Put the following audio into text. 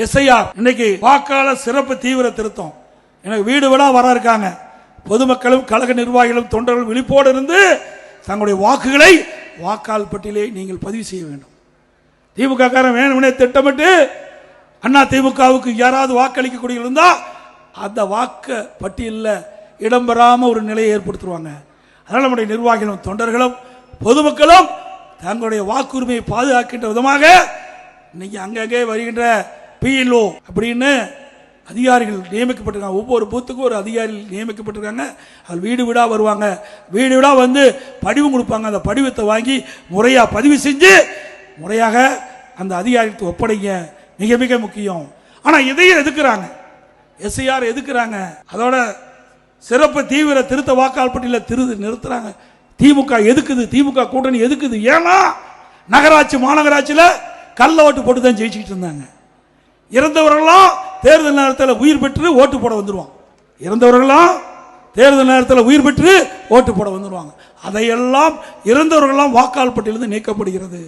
SIR இன்னைக்கு வாக்காளர் சிறப்பு தீவிர திருத்தம். எனக்கு வீடு விடா வர இருக்காங்க. பொதுமக்களும் கழக நிர்வாகிகளும் தொண்டர்கள் விழிப்போடு இருந்து தங்களுடைய வாக்குகளை வாக்காளர் பட்டியலை நீங்கள் பதிவு செய்ய வேண்டும். திமுக காரன் வேணும்னே திட்டமிட்டு அண்ணா திமுகவுக்கு யாராவது வாக்களிக்கக்கூடிய இருந்தா அந்த வாக்கு பட்டியலில் இடம்பெறாம ஒரு நிலையை ஏற்படுத்துவாங்க. அதனால் நம்முடைய நிர்வாகிகளும் தொண்டர்களும் பொதுமக்களும் தங்களுடைய வாக்குரிமையை பாதுகாக்கின்ற விதமாக இன்னைக்கு அங்கங்கே வருகின்ற பிஎல்ஓ அப்படின்னு அதிகாரிகள் நியமிக்கப்பட்டிருக்காங்க. ஒவ்வொரு பூத்துக்கும் ஒரு அதிகாரிகள் நியமிக்கப்பட்டிருக்காங்க. அது வீடு வீடாக வருவாங்க. வீடு வீடாக வந்து படிவம் கொடுப்பாங்க. அந்த படிவத்தை வாங்கி முறையாக பதிவு செஞ்சு முறையாக அந்த அதிகாரிகளுக்கு ஒப்படைங்க. மிக மிக முக்கியம். ஆனால் இதையும் எதுக்குறாங்க, எஸ்ஐஆர் எதுக்குறாங்க, அதோட சிறப்பு தீவிர திருத்த வாக்காளர் பட்டியலில் நிறுத்துறாங்க. திமுக எதுக்குது, திமுக கூட்டணி எதுக்குது? ஏன்னா நகராட்சி மாநகராட்சியில் கள்ள ஓட்டு போட்டு தான் ஜெயிச்சுக்கிட்டு இருந்தாங்க. இறந்தவர்கள்லாம் தேர்தல் நேரத்தில் உயிர் பெற்று ஓட்டு போட வந்துடுவாங்க. இறந்தவர்கள்லாம் தேர்தல் நேரத்தில் உயிர் பெற்று ஓட்டு போட வந்துடுவாங்க. அதையெல்லாம் இறந்தவர்கள்லாம் வாக்காளர் பட்டியலிருந்து நீக்கப்படுகிறது.